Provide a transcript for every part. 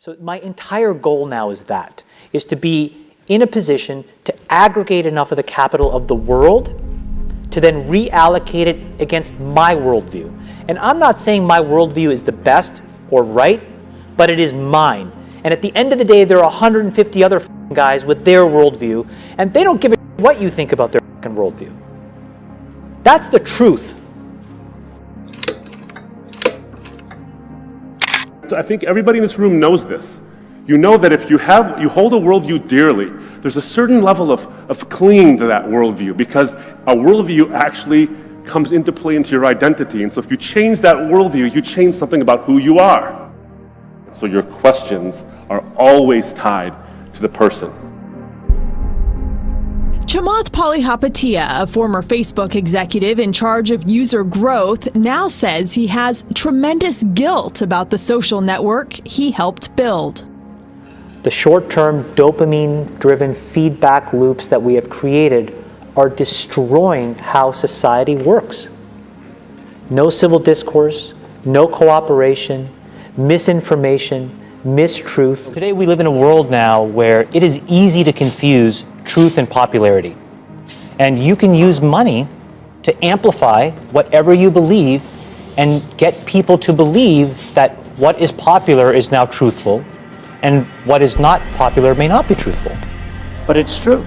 So my entire goal now is to be in a position to aggregate enough of the capital of the world to then reallocate it against my worldview. And I'm not saying my worldview is the best or right, but it is mine. And at the end of the day, there are 150 other guys with their worldview, and they don't give a what you think about their worldview. That's the truth. I think everybody in this room knows this. You know that if you hold a worldview dearly, there's a certain level of clinging to that worldview, because a worldview actually comes into play into your identity. And so if you change that worldview, you change something about who you are. So your questions are always tied to the person. Chamath Palihapitiya, a former Facebook executive in charge of user growth, now says he has tremendous guilt about the social network he helped build. The short-term dopamine-driven feedback loops that we have created are destroying how society works. No civil discourse, no cooperation, misinformation, mistruth. Today we live in a world now where it is easy to confuse truth and popularity. And you can use money to amplify whatever you believe and get people to believe that what is popular is now truthful and what is not popular may not be truthful. But it's true.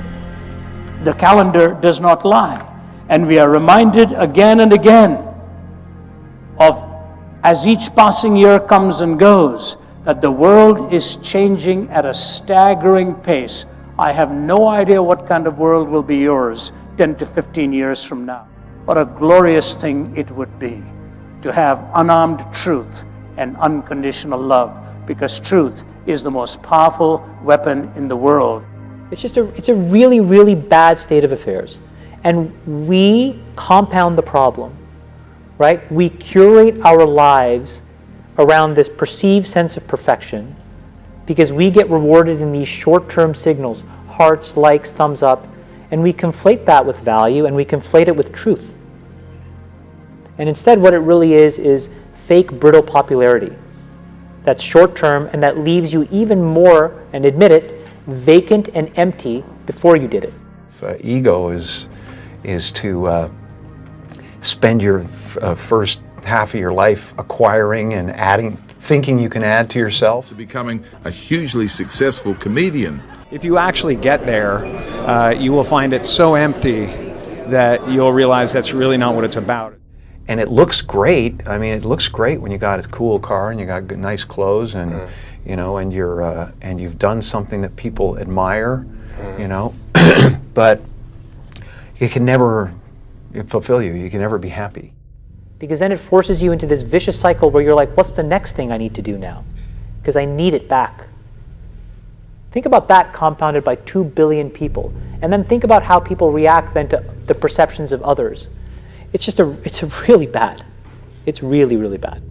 The calendar does not lie. And we are reminded again and again of, as each passing year comes and goes, that the world is changing at a staggering pace. I have no idea what kind of world will be yours 10 to 15 years from now. What a glorious thing it would be to have unarmed truth and unconditional love, because truth is the most powerful weapon in the world. It's a really, really bad state of affairs. And we compound the problem, right? We curate our lives around this perceived sense of perfection because we get rewarded in these short-term signals, hearts, likes, thumbs up, and we conflate that with value and we conflate it with truth. And instead what it really is fake brittle popularity that's short-term and that leaves you even more, and admit it, vacant and empty before you did it. Ego is to spend your first half of your life acquiring and adding, thinking you can add to yourself. To becoming a hugely successful comedian. If you actually get there, you will find it so empty that you'll realize that's really not what it's about. And it looks great. I mean, it looks great when you got a cool car and you got good, nice clothes, and you know, and you've done something that people admire, you know. But it can never fulfill you. You can never be happy. Because then it forces you into this vicious cycle where you're like, what's the next thing I need to do now? Because I need it back. Think about that compounded by 2 billion people. And then think about how people react then to the perceptions of others. It's really bad. It's really, really bad.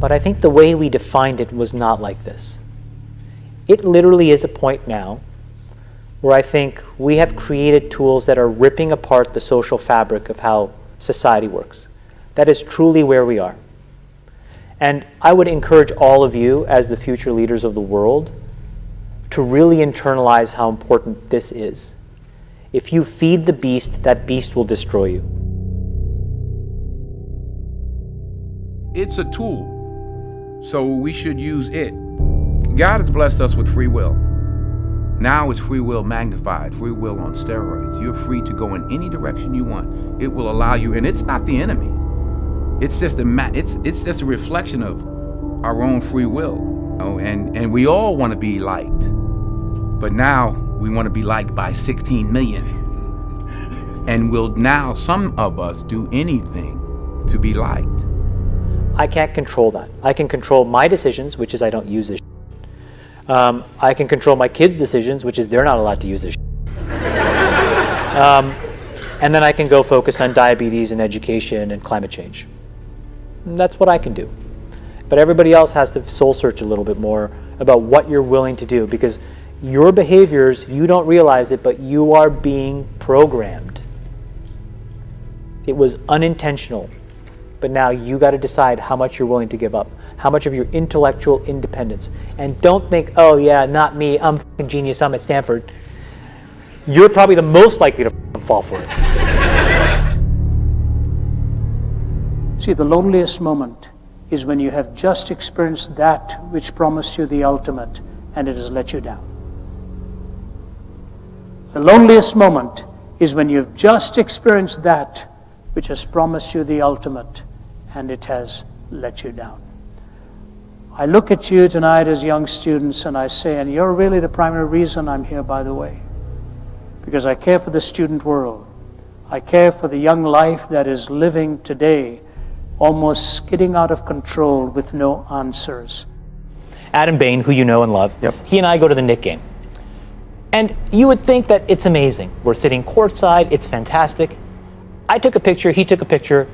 But I think the way we defined it was not like this. It literally is a point now where I think we have created tools that are ripping apart the social fabric of how society works. That is truly where we are. And I would encourage all of you, as the future leaders of the world, to really internalize how important this is. If you feed the beast, that beast will destroy you. It's a tool, so we should use it. God has blessed us with free will. Now it's free will magnified, free will on steroids. You're free to go in any direction you want. It will allow you, and it's not the enemy. It's just a reflection of our own free will. You know, and we all want to be liked. But now we want to be liked by 16 million. And will now some of us do anything to be liked? I can't control that. I can control my decisions, which is I don't use this. I can control my kids' decisions, which is they're not allowed to use this. And then I can go focus on diabetes and education and climate change. And that's what I can do. But everybody else has to soul search a little bit more about what you're willing to do, because your behaviors, you don't realize it, but you are being programmed. It was unintentional, but now you got to decide how much you're willing to give up. how much of your intellectual independence. And don't think, oh yeah, not me, I'm fucking genius, I'm at Stanford. You're probably the most likely to fall for it. See, the loneliest moment is when you have just experienced that which promised you the ultimate and it has let you down. The loneliest moment is when you've just experienced that which has promised you the ultimate and it has let you down. I look at you tonight as young students and I say, and you're really the primary reason I'm here, by the way, because I care for the student world. I care for the young life that is living today almost skidding out of control with no answers. Adam Bain, who you know and love, he and I go to the Knick game. And you would think that it's amazing. We're sitting courtside, it's fantastic. I took a picture, he took a picture.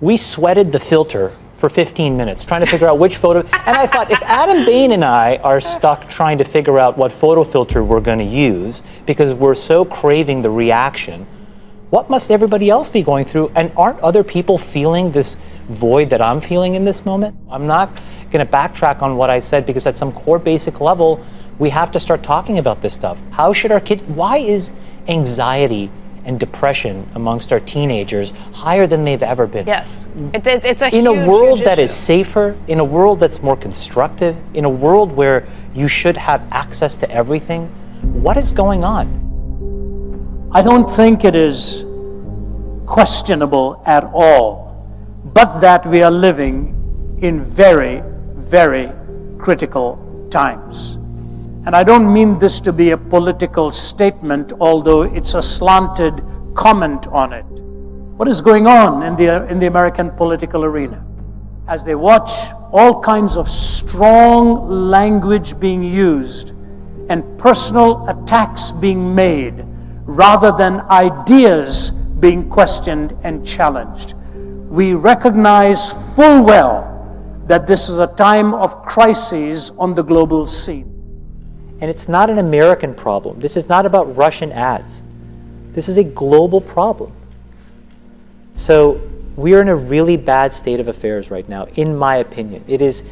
We sweated the filter for 15 minutes trying to figure out which photo. And I thought, if Adam Bain and I are stuck trying to figure out what photo filter we're going to use because we're so craving the reaction, what must everybody else be going through? And aren't other people feeling this void that I'm feeling in this moment? I'm not going to backtrack on what I said because at some core basic level, we have to start talking about this stuff. How should our kids, why is anxiety and depression amongst our teenagers higher than they've ever been? Yes, it's a in a huge, world huge that issue. is safer, in a world that's more constructive, in a world where you should have access to everything, what is going on? I don't think it is questionable at all, but that we are living in very, very critical times. And I don't mean this to be a political statement, although it's a slanted comment on it. What is going on in the American political arena? As they watch all kinds of strong language being used and personal attacks being made, rather than ideas being questioned and challenged. We recognize full well that this is a time of crises on the global scene. And it's not an American problem. This is not about Russian ads. This is a global problem. So we are in a really bad state of affairs right now, in my opinion. It is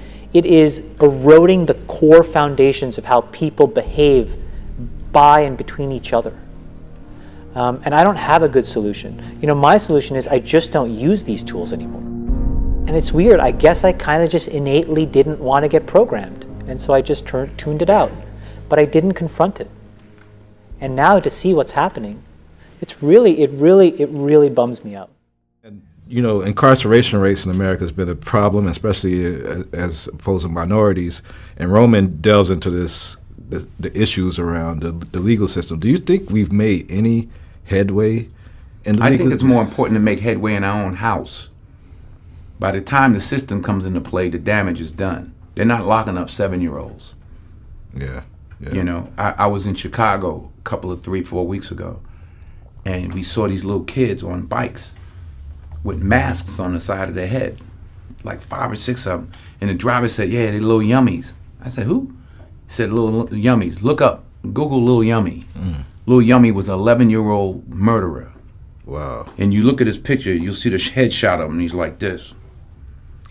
eroding the core foundations of how people behave by and between each other. And I don't have a good solution. You know, my solution is I just don't use these tools anymore. And it's weird. I guess I kind of just innately didn't want to get programmed. And so I just tuned it out. But I didn't confront it. And now to see what's happening, it really bums me out. You know, incarceration rates in America has been a problem, especially as opposed to minorities. And Roman delves into the issues around the legal system. Do you think we've made any headway in the legal system? I think it's more important to make headway in our own house. By the time the system comes into play, the damage is done. They're not locking up 7-year-olds. Yeah. You know, I was in Chicago a couple of 3-4 weeks ago, and we saw these little kids on bikes with masks on the side of their head, like 5 or 6 of them. And the driver said, yeah, they're little yummies. I said, who? He said, little yummies. Look up, Google Lil Yummy. Lil Yummy was an 11-year-old murderer. Wow. And you look at his picture, you'll see the headshot of him, and he's like this.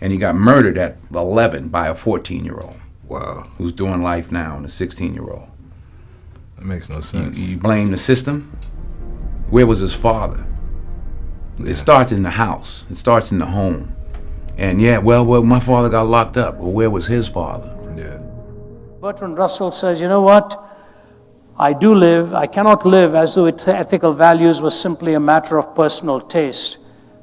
And he got murdered at 11 by a 14-year-old. Wow. Who's doing life now, and a 16-year-old. That makes no sense. You blame the system? Where was his father? It starts in the house. It starts in the home. And yeah, well, my father got locked up. Well, where was his father? Yeah. Bertrand Russell says, you know what? I cannot live as though ethical values was simply a matter of personal taste,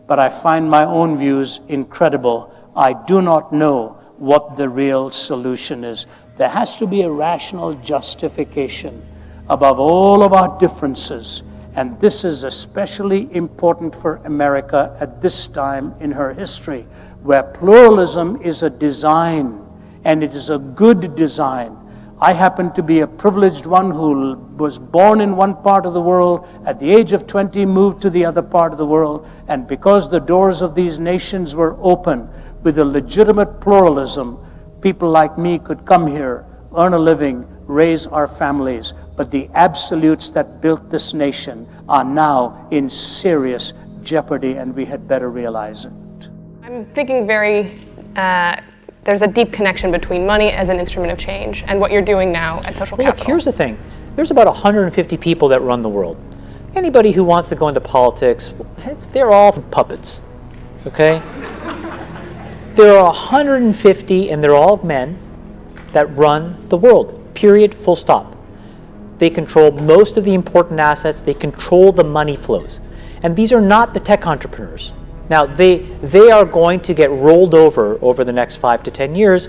but I find my own views incredible. I do not know what the real solution is. There has to be a rational justification above all of our differences. And this is especially important for America at this time in her history, where pluralism is a design, and it is a good design. I happen to be a privileged one who was born in one part of the world, at the age of 20 moved to the other part of the world, and because the doors of these nations were open with a legitimate pluralism, people like me could come here, earn a living, raise our families. But the absolutes that built this nation are now in serious jeopardy, and we had better realize it. I'm thinking very there's a deep connection between money as an instrument of change and what you're doing now at Social Look, Capital. here's the thing. There's about 150 people that run the world. Anybody who wants to go into politics, they're all puppets, okay? There are 150, and they're all men, that run the world, period, full stop. They control most of the important assets. They control the money flows. And these are not the tech entrepreneurs. Now, they are going to get rolled over the next 5 to 10 years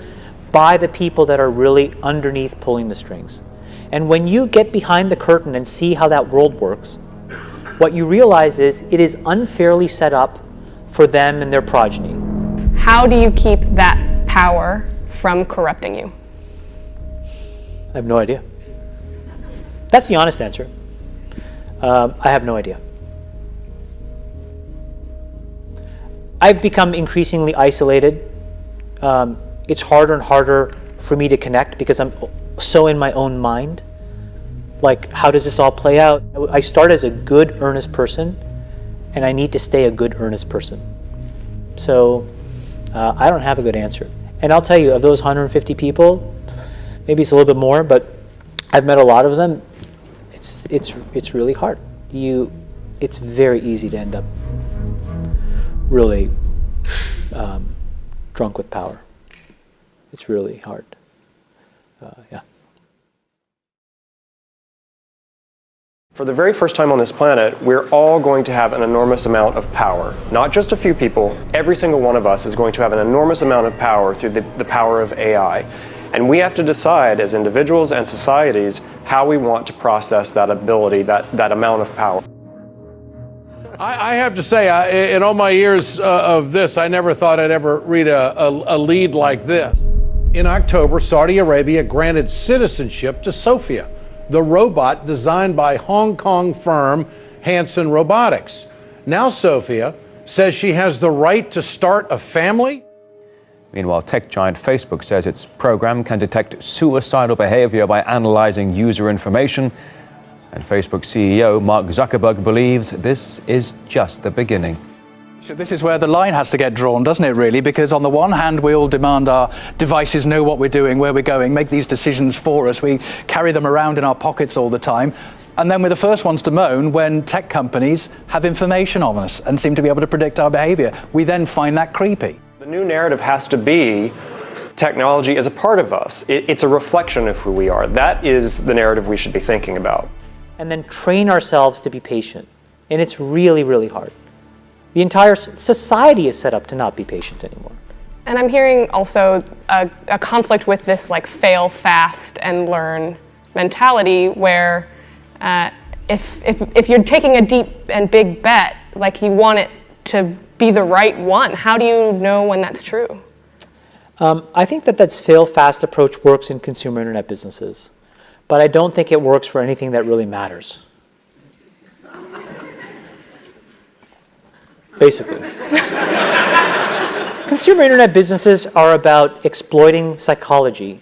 by the people that are really underneath pulling the strings. And when you get behind the curtain and see how that world works, what you realize is it is unfairly set up for them and their progeny. How do you keep that power from corrupting you? I have no idea. That's the honest answer. I have no idea. I've become increasingly isolated. It's harder and harder for me to connect because I'm so in my own mind. Like, how does this all play out? I start as a good, earnest person, and I need to stay a good, earnest person. So I don't have a good answer. And I'll tell you, of those 150 people, maybe it's a little bit more, but I've met a lot of them. It's really hard. It's very easy to end up really drunk with power. It's really hard. Yeah. For the very first time on this planet, we're all going to have an enormous amount of power. Not just a few people, every single one of us is going to have an enormous amount of power through the power of AI. And we have to decide as individuals and societies how we want to process that ability, that amount of power. I have to say, in all my years of this, I never thought I'd ever read a lead like this. In October, Saudi Arabia granted citizenship to Sophia, the robot designed by Hong Kong firm Hanson Robotics. Now Sophia says she has the right to start a family. Meanwhile, tech giant Facebook says its program can detect suicidal behavior by analyzing user information. And Facebook CEO Mark Zuckerberg believes this is just the beginning. So this is where the line has to get drawn, doesn't it, really? Because on the one hand, we all demand our devices know what we're doing, where we're going, make these decisions for us. We carry them around in our pockets all the time. And then we're the first ones to moan when tech companies have information on us and seem to be able to predict our behavior. We then find that creepy. The new narrative has to be technology as a part of us. It's a reflection of who we are. That is the narrative we should be thinking about. And then train ourselves to be patient. And it's really, really hard. The entire society is set up to not be patient anymore. And I'm hearing also a conflict with this like fail fast and learn mentality where if you're taking a deep and big bet, like you want it to be the right one. How do you know when that's true? I think that fail fast approach works in consumer internet businesses, but I don't think it works for anything that really matters. Basically. Consumer internet businesses are about exploiting psychology.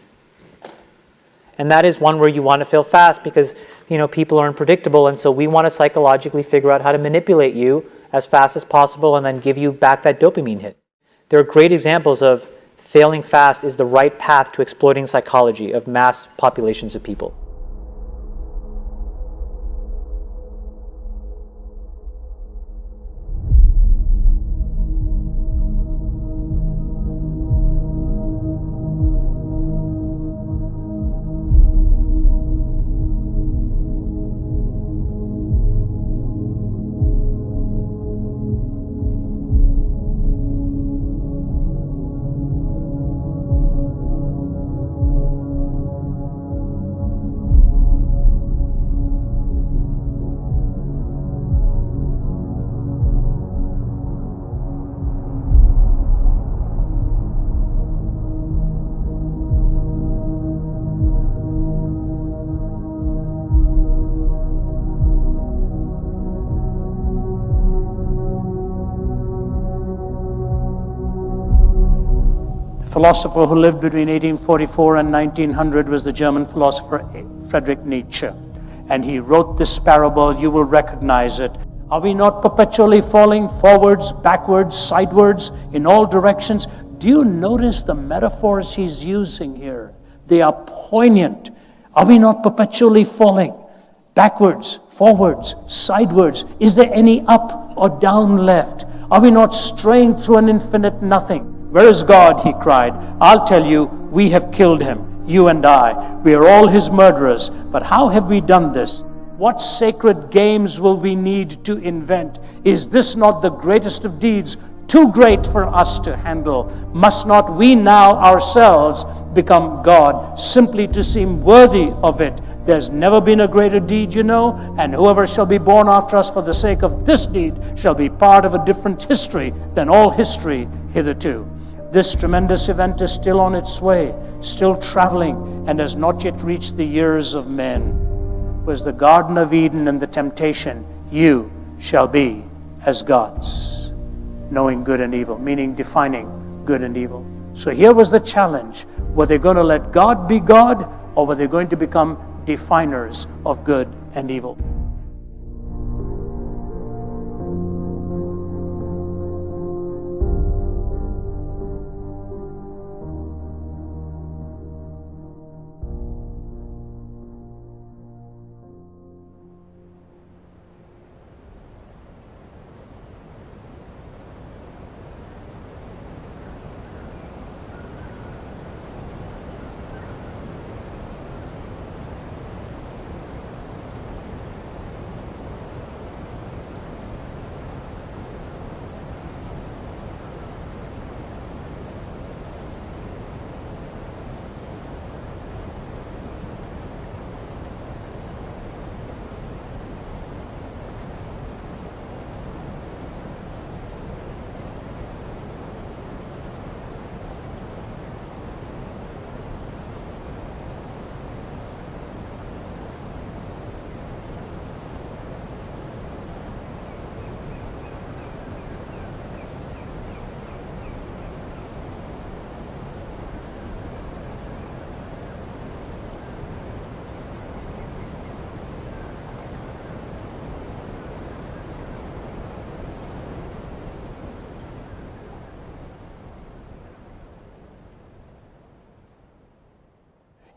And that is one where you want to fail fast because, people are unpredictable, and so we want to psychologically figure out how to manipulate you as fast as possible and then give you back that dopamine hit. There are great examples of failing fast is the right path to exploiting psychology of mass populations of people. The philosopher who lived between 1844 and 1900 was the German philosopher Friedrich Nietzsche. And he wrote this parable, you will recognize it. Are we not perpetually falling forwards, backwards, sidewards, in all directions? Do you notice the metaphors he's using here? They are poignant. Are we not perpetually falling? Backwards, forwards, sidewards. Is there any up or down left? Are we not straying through an infinite nothing? Where is God? He cried. I'll tell you, we have killed him, you and I. We are all his murderers. But how have we done this? What sacred games will we need to invent? Is this not the greatest of deeds, too great for us to handle? Must not we now ourselves become God, simply to seem worthy of it? There's never been a greater deed, you know, and whoever shall be born after us for the sake of this deed shall be part of a different history than all history hitherto. This tremendous event is still on its way, still traveling, and has not yet reached the ears of men. Was the Garden of Eden and the temptation, you shall be as gods, knowing good and evil, meaning defining good and evil. So here was the challenge. Were they going to let God be God, or were they going to become definers of good and evil?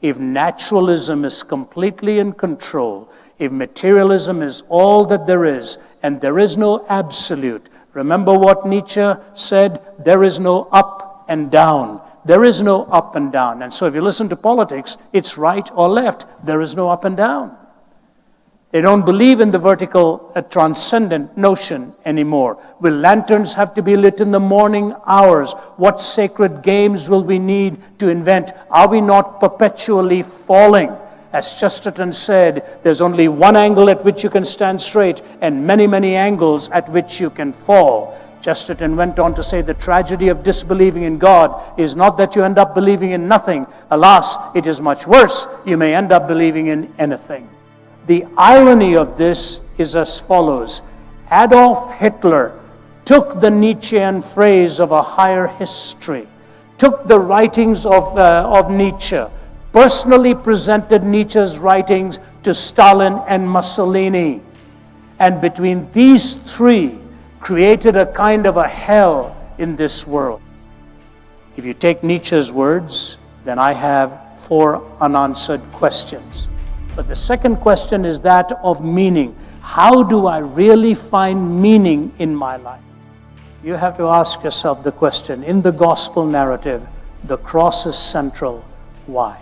If naturalism is completely in control, if materialism is all that there is, and there is no absolute, remember what Nietzsche said, there is no up and down. There is no up and down. And so if you listen to politics, it's right or left. There is no up and down. They don't believe in the vertical, transcendent notion anymore. Will lanterns have to be lit in the morning hours? What sacred games will we need to invent? Are we not perpetually falling? As Chesterton said, there's only one angle at which you can stand straight and many, many angles at which you can fall. Chesterton went on to say the tragedy of disbelieving in God is not that you end up believing in nothing. Alas, it is much worse. You may end up believing in anything. The irony of this is as follows. Adolf Hitler took the Nietzschean phrase of a higher history, took the writings of Nietzsche, personally presented Nietzsche's writings to Stalin and Mussolini, and between these three created a kind of a hell in this world. If you take Nietzsche's words, then I have 4 unanswered questions. But the second question is that of meaning. How do I really find meaning in my life? You have to ask yourself the question, in the gospel narrative, the cross is central. Why?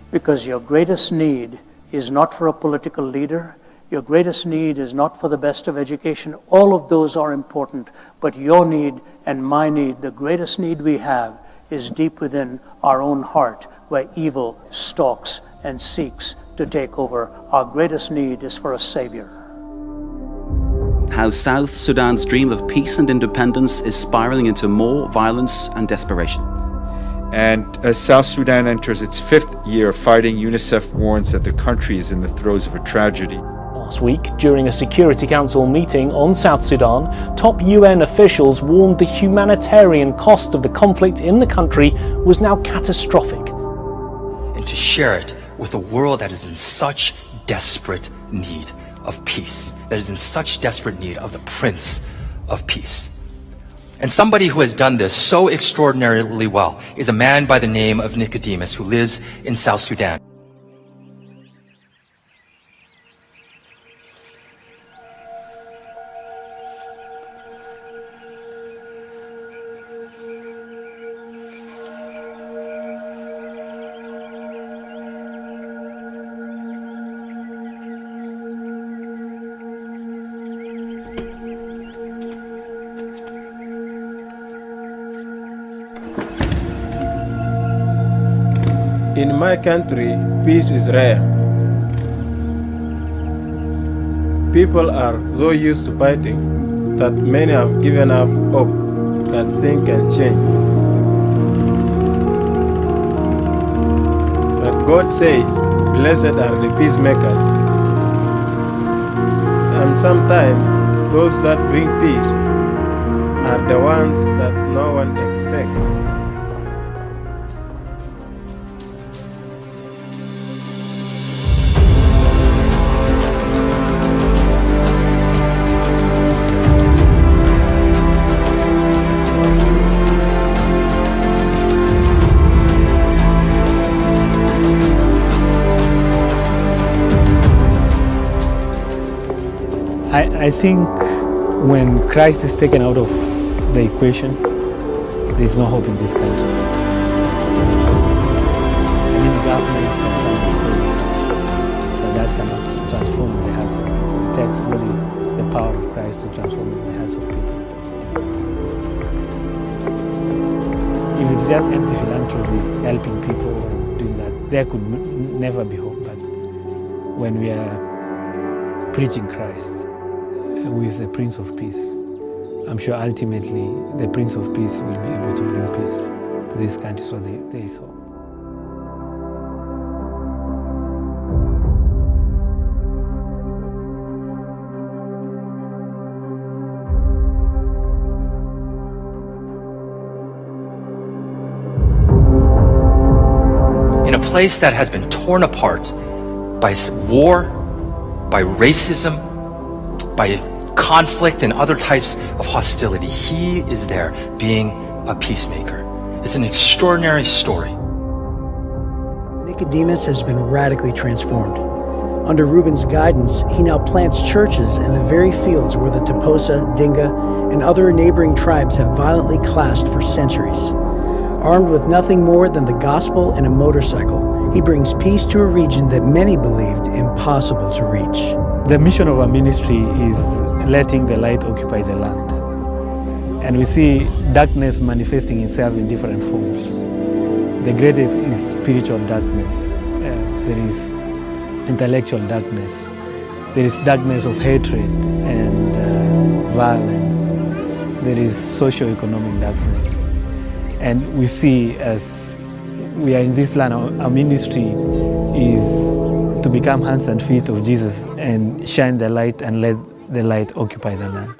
Because your greatest need is not for a political leader. Your greatest need is not for the best of education. All of those are important. But your need and my need, the greatest need we have, is deep within our own heart, where evil stalks and seeks to take over. Our greatest need is for a savior. How South Sudan's dream of peace and independence is spiraling into more violence and desperation. And as South Sudan enters its 5th year of fighting, UNICEF warns that the country is in the throes of a tragedy. Last week, during a Security Council meeting on South Sudan, top UN officials warned the humanitarian cost of the conflict in the country was now catastrophic. And to share it with a world that is in such desperate need of peace, that is in such desperate need of the Prince of Peace. And somebody who has done this so extraordinarily well is a man by the name of Nicodemus, who lives in South Sudan. In my country, peace is rare. People are so used to fighting that many have given up hope that things can change. But God says, blessed are the peacemakers. And sometimes those that bring peace are the ones that no one expects. I think when Christ is taken out of the equation, there's no hope in this country. I mean, governments can come with policies, but that cannot transform the hearts of people. It takes only the power of Christ to transform the hearts of people. If it's just empty philanthropy, helping people and doing that, there could never be hope. But when we are preaching Christ, who is the Prince of Peace, I'm sure ultimately the Prince of Peace will be able to bring peace to this country, so there is hope. In a place that has been torn apart by war, by racism, by conflict and other types of hostility, he is there being a peacemaker. It's an extraordinary story. Nicodemus has been radically transformed. Under Reuben's guidance, he now plants churches in the very fields where the Toposa, Dinga, and other neighboring tribes have violently clashed for centuries. Armed with nothing more than the gospel and a motorcycle, he brings peace to a region that many believed impossible to reach. The mission of our ministry is letting the light occupy the land. And we see darkness manifesting itself in different forms. The greatest is spiritual darkness. There is intellectual darkness. There is darkness of hatred and violence. There is socio-economic darkness. And we see, as we are in this land, our ministry is to become hands and feet of Jesus and shine the light and let the light occupy the land.